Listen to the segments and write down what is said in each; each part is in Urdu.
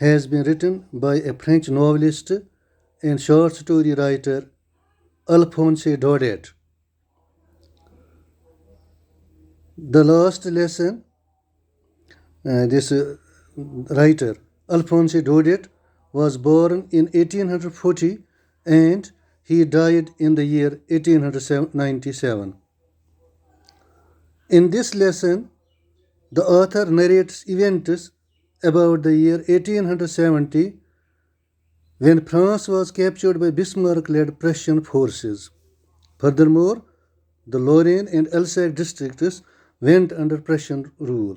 has been written by a French novelist and short story writer Alphonse Daudet. The last lesson, this writer Alphonse Daudet was born in 1840 and he died in the year 1897. In this lesson, the author narrates events about the year 1870 when France was captured by Bismarck-led Prussian forces. Furthermore, the Lorraine and Alsace districts went under Prussian rule.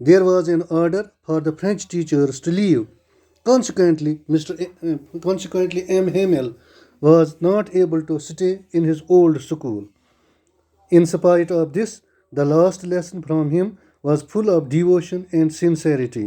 There was an order for the French teachers to leave. Consequently, M. Hamel was not able to stay in his old school. In spite of this, the last lesson from him was full of devotion and sincerity.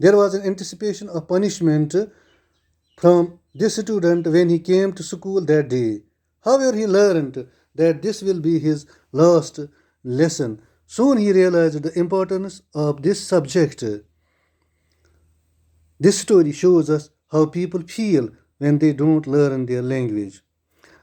There was an anticipation of punishment from this student when he came to school that day. However, he learned that this will be his last lesson. Soon he realized the importance of this subject. This story shows us how people feel when they don't learn their language.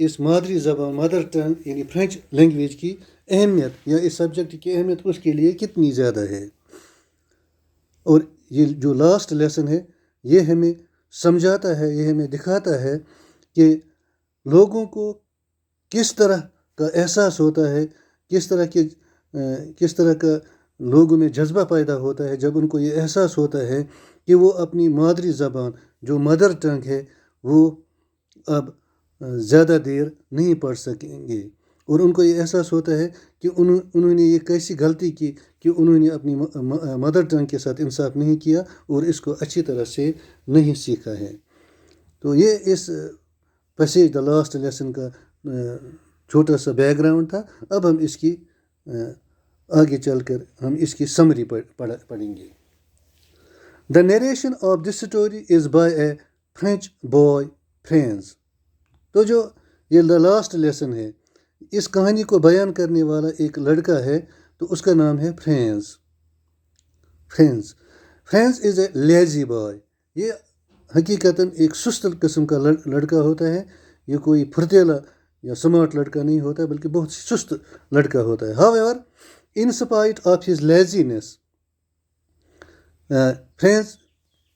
اس مادری زبان مدر ٹنگ یعنی فرینچ لینگویج کی اہمیت یا اس سبجیکٹ کی اہمیت اس کے لیے کتنی زیادہ ہے. اور یہ جو لاسٹ لیسن ہے یہ ہمیں سمجھاتا ہے، یہ ہمیں دکھاتا ہے کہ لوگوں کو کس طرح کا احساس ہوتا ہے، کس طرح کا لوگوں میں جذبہ پیدا ہوتا ہے جب ان کو یہ احساس ہوتا ہے کہ وہ اپنی مادری زبان جو مدر ٹنگ ہے وہ اب زیادہ دیر نہیں پڑھ سکیں گے، اور ان کو یہ احساس ہوتا ہے کہ انہوں نے یہ کیسی غلطی کی کہ انہوں نے اپنی مدر ٹنگ کے ساتھ انصاف نہیں کیا اور اس کو اچھی طرح سے نہیں سیکھا ہے. تو یہ اس پیسیج دا لاسٹ لیسن کا چھوٹا سا بیک گراؤنڈ تھا. اب ہم اس کی آگے چل کر ہم اس کی سمری پڑھیں گے. The narration of this story is by a French boy Franz. تو جو یہ لاسٹ لیسن ہے اس کہانی کو بیان کرنے والا ایک لڑکا ہے، تو اس کا نام ہے فرینز. فرینز از اے لیزی بوائے. یہ حقیقتاً ایک سست قسم کا لڑکا ہوتا ہے. یہ کوئی پھرتیلا یا سمارٹ لڑکا نہیں ہوتا بلکہ بہت سست لڑکا ہوتا ہے. However, in spite of his laziness, فرینز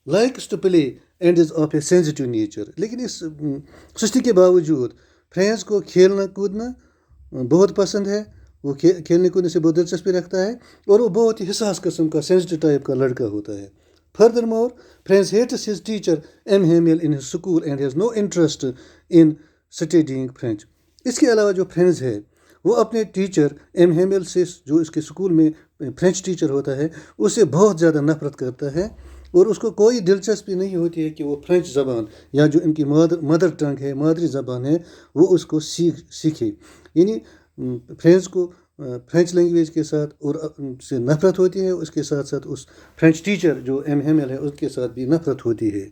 likes to play and is of a sensitive nature. لیکن اس سستی کے باوجود فرینز کو کھیلنا کودنا بہت پسند ہے. وہ کھیلنے کودنے سے بہت دلچسپی رکھتا ہے اور وہ بہت ہی حساس قسم کا سینسٹیو ٹائپ کا لڑکا ہوتا ہے. Furthermore, Franz hates his teacher M. Hamill in his school and has no interest in studying French. اس کے علاوہ جو فرینز ہے وہ اپنے ٹیچر ایم ہیمل سے، جو اس کے اسکول میں فرینچ ٹیچر ہوتا ہے، اس سے بہت زیادہ نفرت کرتا ہے اور اس کو کوئی دلچسپی نہیں ہوتی ہے کہ وہ فرینچ زبان یا جو ان کی مدر ٹنگ ہے، مادری زبان ہے، وہ اس کو سیکھے. یعنی فرینز کو فرینچ لینگویج کے ساتھ اور سے نفرت ہوتی ہے، اس کے ساتھ ساتھ اس فرینچ ٹیچر جو ایم ہیمل ہے اس کے ساتھ بھی نفرت ہوتی ہے.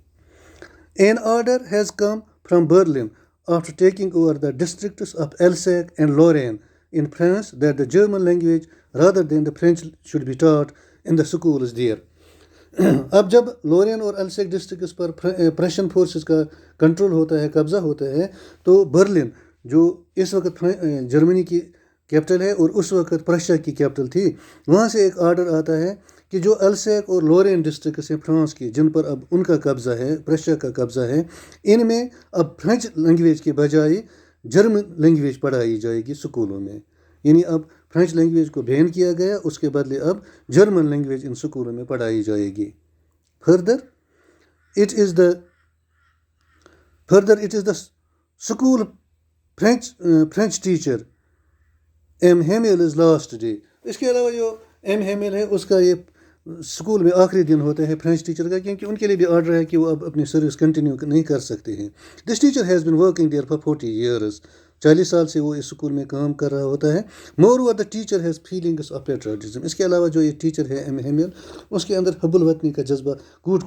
An order has come from Berlin after taking over the districts of Alsace and Lorraine in France that the German language rather than the French should be taught in the schools there. اب جب لورین اور السیک ڈسٹرکٹس پر پرشین فورسز کا کنٹرول ہوتا ہے، قبضہ ہوتا ہے، تو برلن جو اس وقت جرمنی کی کیپٹل ہے اور اس وقت پرشیا کی کیپٹل تھی، وہاں سے ایک آرڈر آتا ہے کہ جو السیک اور لورین ڈسٹرکٹس ہیں فرانس کی، جن پر اب ان کا قبضہ ہے، پرشیا کا قبضہ ہے، ان میں اب فرینچ لینگویج کے بجائے جرمن لینگویج پڑھائی جائے گی اسکولوں میں. یعنی اب فرینچ لینگویج کو بین کیا گیا، اس کے بدلے اب جرمن لینگویج ان اسکولوں میں پڑھائی جائے گی. Further, it is the school French teacher M Hamel's last day. اس کے علاوہ جو ایم ہیمیل ہے اس کا یہ اسکول میں آخری دن ہوتا ہے فرینچ ٹیچر کا، کیونکہ ان کے لیے بھی آرڈر ہے کہ وہ اب اپنی سروس کنٹینیو نہیں کر سکتے ہیں. This teacher has been working there for 40 years. 40 سال سے وہ اس اسکول میں کام کر رہا ہوتا ہے. Moreover the teacher has feelings of patriotism. اس کے علاوہ جو یہ ٹیچر ہے ایم ہیمیل، اس کے اندر حب الوطنی کا جذبہ کوٹ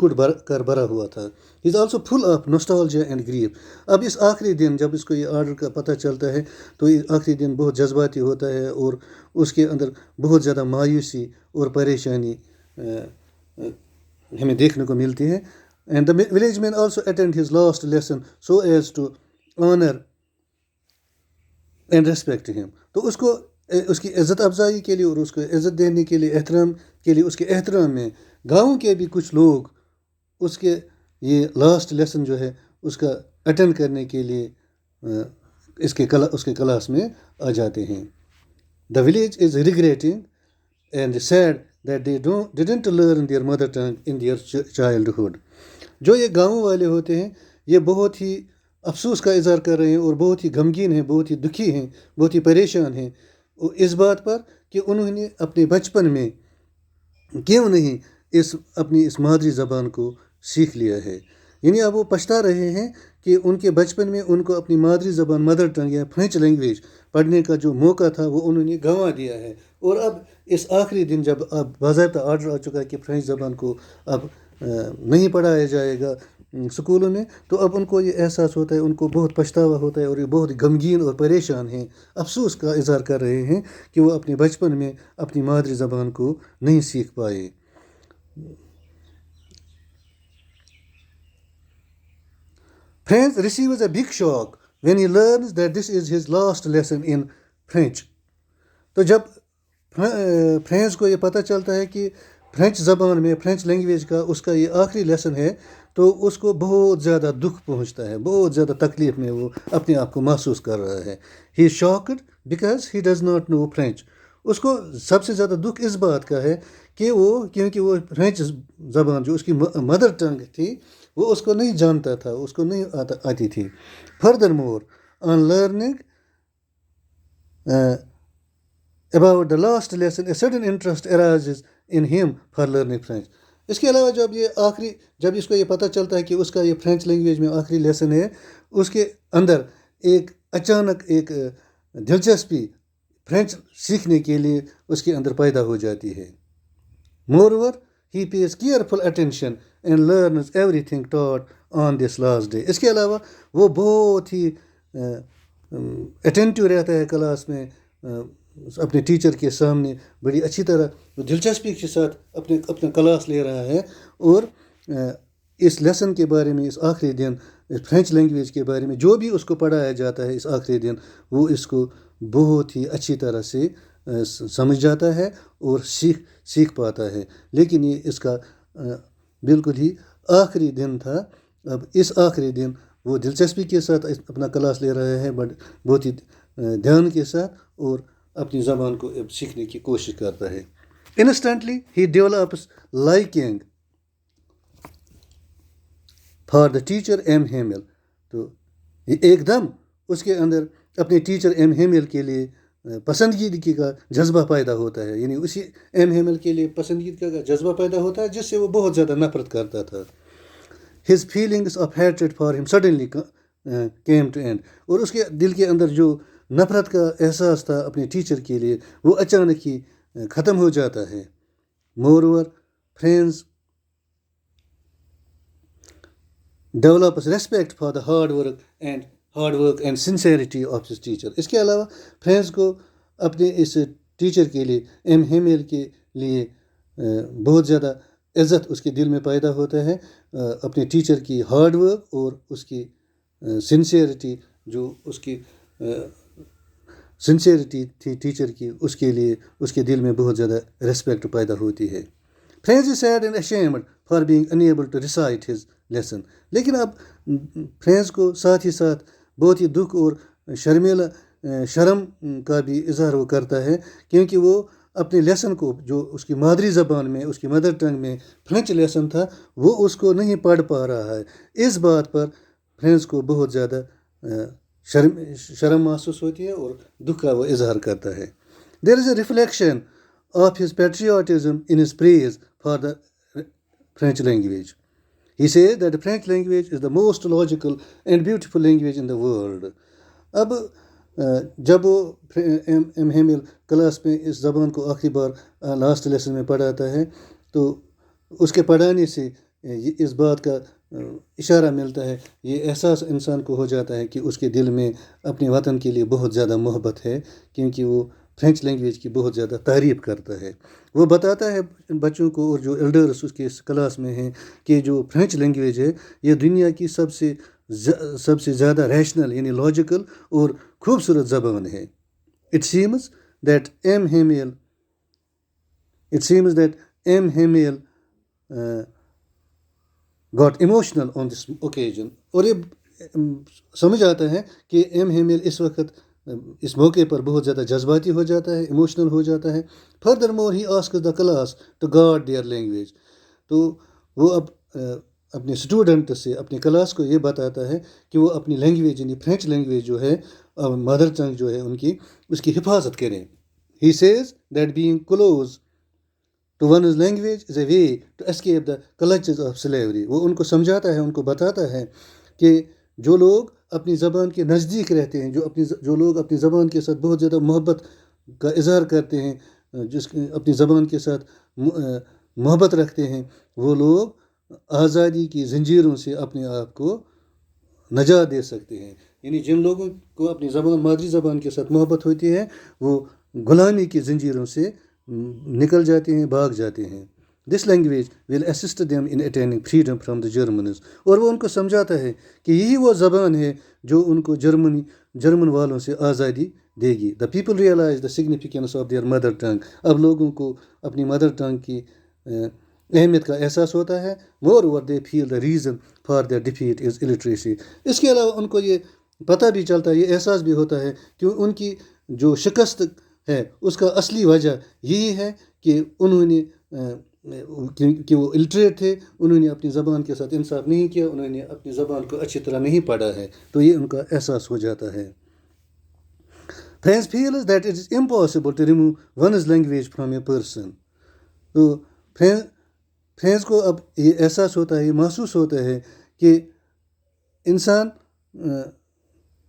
کر بھرا ہوا تھا. He is also full of nostalgia and grief. اب اس آخری دن جب اس کو یہ آرڈر کا پتہ چلتا ہے تو یہ آخری دن بہت جذباتی ہوتا ہے اور اس کے اندر بہت زیادہ مایوسی اور پریشانی ہمیں دیکھنے کو ملتی ہے. And the village man also attend his last lesson so as to honour and respect him. تو اس کی عزت افزائی کے لیے اور اس کو عزت دینے کے لیے، احترام کے لیے، اس کے احترام میں گاؤں کے بھی کچھ لوگ اس کے یہ لاسٹ لیسن جو ہے اس کا اٹینڈ کرنے کے لیے اس کے کلاس میں آ جاتے ہیں. The village is regretting and sad that they didn't learn their mother tongue in their childhood. جو یہ گاؤں والے ہوتے ہیں یہ بہت ہی افسوس کا اظہار کر رہے ہیں اور بہت ہی غمگین ہیں، بہت ہی دکھی ہیں، بہت ہی پریشان ہیں اس بات پر کہ انہوں نے اپنے بچپن میں کیوں نہیں اپنی اس مادری زبان کو سیکھ لیا ہے. یعنی اب وہ پچھتا رہے ہیں کہ ان کے بچپن میں ان کو اپنی مادری زبان مدر ٹنگ یا فرینچ لینگویج پڑھنے کا جو موقع تھا وہ انہوں نے گنوا دیا ہے. اور اب اس آخری دن جب اب باضابطہ آرڈر آ چکا ہے کہ فرینچ زبان کو اب نہیں پڑھایا جائے گا اسکولوں میں، تو اب ان کو یہ احساس ہوتا ہے، ان کو بہت پچھتاوا ہوتا ہے اور یہ بہت غمگین اور پریشان ہیں، افسوس کا اظہار کر رہے ہیں کہ وہ اپنے بچپن میں اپنی مادری زبان کو نہیں سیکھ پائے. Franz receives a big shock when he learns that this is his last lesson in French. تو جب فرینچ کو یہ پتہ چلتا ہے کہ فرینچ زبان میں فرینچ لینگویج کا اس کا یہ آخری لیسن ہے تو اس کو بہت زیادہ دکھ پہنچتا ہے, بہت زیادہ تکلیف میں وہ اپنے آپ کو محسوس کر رہا ہے. He is shocked because he does not know French. اس کو سب سے زیادہ دکھ اس بات کا ہے کہ کیونکہ وہ فرینچ زبان جو اس کی مدر ٹنگ تھی وہ اس کو نہیں جانتا تھا, اس کو نہیں آتی تھی. Further more on learning about the last lesson, a sudden interest arises in him for learning French. اس کے علاوہ جب اس کو یہ پتہ چلتا ہے کہ اس کا یہ فرینچ لینگویج میں آخری لیسن ہے, اس کے اندر اچانک ایک دلچسپی فرینچ سیکھنے کے لیے اس کے اندر پیدا ہو جاتی ہے. Moreover, he pays careful attention and learns everything taught on this last day. اس کے علاوہ وہ بہت ہی اٹینٹیو رہتا ہے کلاس میں, اپنے ٹیچر کے سامنے بڑی اچھی طرح دلچسپی کے ساتھ اپنا کلاس لے رہا ہے, اور اس لیسن کے بارے میں اس آخری دن فرینچ لینگویج کے بارے میں جو بھی اس کو پڑھایا جاتا ہے اس آخری دن وہ اس کو بہت ہی اچھی طرح سے سمجھ جاتا ہے اور سیکھ پاتا ہے. لیکن یہ اس کا بالکل ہی آخری دن تھا. اب اس آخری دن وہ دلچسپی کے ساتھ اپنا کلاس لے رہا ہے, بہت ہی دھیان کے ساتھ, اور اپنی زبان کو سیکھنے کی کوشش کرتا ہے. Instantly he develops liking for the teacher M Hamel. تو ایک دم اس کے اندر اپنے ٹیچر ایم ہیمل کے لیے پسندیدگی کا جذبہ پیدا ہوتا ہے, یعنی اسی ایم ہیمل کے لیے پسندیدگی کا جذبہ پیدا ہوتا ہے جس سے وہ بہت زیادہ نفرت کرتا تھا. His feelings of hatred for ہم سڈنلی کیم ٹو اینڈ. اور اس کے دل کے اندر جو نفرت کا احساس تھا اپنے ٹیچر کے لیے وہ اچانک ہی ختم ہو جاتا ہے. Moreover Franz develops respect for the hard work and sincerity of his teacher. اس کے علاوہ فرینڈز کو اپنے اس ٹیچر کے لیے ایم ہیمیل کے لیے بہت زیادہ عزت اس کے دل میں پیدا ہوتا ہے. اپنے ٹیچر کی ہارڈ ورک اور اس کی سنسیئرٹی, جو اس کی سنسیئرٹی تھی ٹیچر کی, اس کے لیے اس کے دل میں بہت زیادہ ریسپیکٹ پیدا ہوتی ہے. Friends is sad and ashamed for being unable to recite his lesson. لیکن اب فرینڈز کو ساتھ ہی ساتھ بہت ہی دکھ اور شرم کا بھی اظہار وہ کرتا ہے, کیونکہ وہ اپنے لیسن کو جو اس کی مادری زبان میں اس کی مدر ٹنگ میں فرینچ لیسن تھا وہ اس کو نہیں پڑھ پا رہا ہے. اس بات پر فرینڈز کو بہت زیادہ شرم محسوس ہوتی ہے اور دکھ کا وہ اظہار کرتا ہے. There is a reflection of his patriotism in his praise for the French language. He says that the French language is the most logical and beautiful language in the world. اب جب وہ ایم ہیمل کلاس میں اس زبان کو آخری بار لاسٹ لیسن میں پڑھاتا ہے تو اس کے پڑھانے سے اس بات کا اشارہ ملتا ہے, یہ احساس انسان کو ہو جاتا ہے کہ اس کے دل میں اپنے وطن کے لیے بہت زیادہ محبت ہے, کیونکہ وہ فرینچ لینگویج کی بہت زیادہ تعریف کرتا ہے. وہ بتاتا ہے بچوں کو اور جو ایلڈرس اس کے کلاس میں ہیں کہ جو فرینچ لینگویج ہے یہ دنیا کی سب سے زیادہ ریشنل یعنی لاجیکل اور خوبصورت زبان ہے. It seems that M. Hamill got emotional on this occasion. اور یہ سمجھ آتا ہے کہ ایم ہیمیل اس وقت اس موقع پر بہت زیادہ جذباتی ہو جاتا ہے, ایموشنل ہو جاتا ہے. Furthermore he asks the class to guard their language. تو وہ اب اپنے اسٹوڈنٹ سے اپنے کلاس کو یہ بتاتا ہے کہ وہ اپنی لینگویج یعنی فرینچ لینگویج جو ہے مدر ٹنگ جو ہے ان کی اس کی حفاظت کریں. He says that being close to one's language is a way to escape the clutches of slavery. وہ ان کو سمجھاتا ہے, ان کو بتاتا ہے کہ جو لوگ اپنی زبان کے نزدیک رہتے ہیں, جو لوگ اپنی زبان کے ساتھ بہت زیادہ محبت کا اظہار کرتے ہیں, اپنی زبان کے ساتھ محبت رکھتے ہیں, وہ لوگ آزادی کی زنجیروں سے اپنے آپ کو نجات دے سکتے ہیں. یعنی جن لوگوں کو اپنی مادری زبان کے ساتھ محبت ہوتی ہے وہ غلامی کی زنجیروں سے نکل جاتے ہیں, بھاگ جاتے ہیں. This language will assist them in attaining freedom from the Germans. اور وہ ان کو سمجھاتا ہے کہ یہی وہ زبان ہے جو ان کو جرمن والوں سے آزادی دے گی. The people realize the significance of their mother tongue. اب لوگوں کو اپنی مدر ٹنگ کی اہمیت کا احساس ہوتا ہے. Moreover, they feel the reason for their defeat is illiteracy. اس کے علاوہ ان کو یہ پتہ بھی چلتا ہے, یہ احساس بھی ہوتا ہے کہ ان کی جو شکست ہے اس کا اصلی وجہ یہی ہے کہ انہوں نے کہ وہ الٹریٹ تھے, انہوں نے اپنی زبان کے ساتھ انصاف نہیں کیا, انہوں نے اپنی زبان کو اچھی طرح نہیں پڑھا ہے. تو یہ ان کا احساس ہو جاتا ہے. France feels that it is impossible to remove one's language from a person. تو فرینس کو اب یہ احساس ہوتا ہے, یہ محسوس ہوتا ہے کہ انسان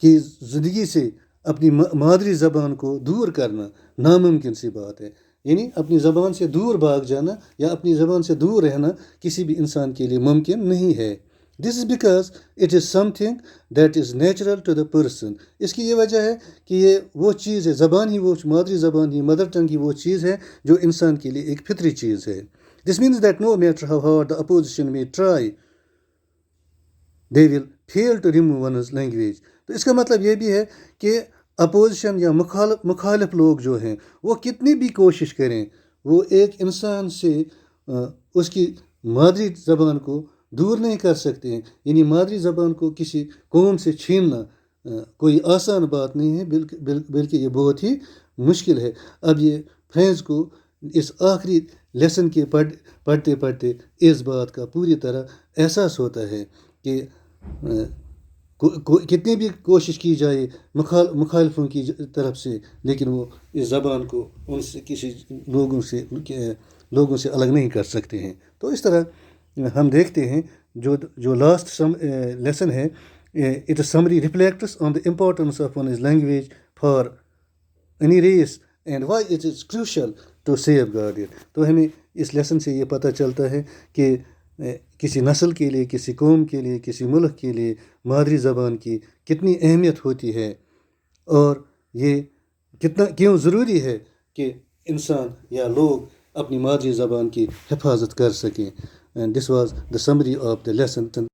کی زندگی سے اپنی مادری زبان کو دور کرنا ناممکن سی بات ہے. یعنی اپنی زبان سے دور بھاگ جانا یا اپنی زبان سے دور رہنا کسی بھی انسان کے لیے ممکن نہیں ہے. This is because it is something that is natural to the person. اس کی یہ وجہ ہے کہ یہ وہ چیز ہے, زبان ہی وہ مادری زبان ہی, مدر ٹنگ ہی وہ چیز ہے جو انسان کے لیے ایک فطری چیز ہے. This means that no matter how hard the opposition may try, they will fail to remove one's language. تو اس کا مطلب یہ بھی ہے کہ اپوزیشن یا مخالف لوگ جو ہیں وہ کتنی بھی کوشش کریں, وہ ایک انسان سے اس کی مادری زبان کو دور نہیں کر سکتے ہیں. یعنی مادری زبان کو کسی قوم سے چھیننا کوئی آسان بات نہیں ہے, بلکہ یہ بہت ہی مشکل ہے. اب یہ فرینس کو اس آخری لیسن کے پڑھتے پڑھتے اس بات کا پوری طرح احساس ہوتا ہے کہ کتنی بھی کوشش کی جائے مخالفوں کی طرف سے, لیکن وہ اس زبان کو ان سے کسی لوگوں سے الگ نہیں کر سکتے ہیں. تو اس طرح ہم دیکھتے ہیں جو لاسٹ لیسن ہے, it summary reflects on the importance of one's language for any race and why it is crucial to safeguard it. تو ہمیں اس لیسن سے یہ پتہ چلتا ہے کہ کسی نسل کے لیے, کسی قوم کے لیے, کسی ملک کے لیے مادری زبان کی کتنی اہمیت ہوتی ہے, اور یہ کیوں ضروری ہے کہ انسان یا لوگ اپنی مادری زبان کی حفاظت کر سکیں. And this was the summary of the lesson.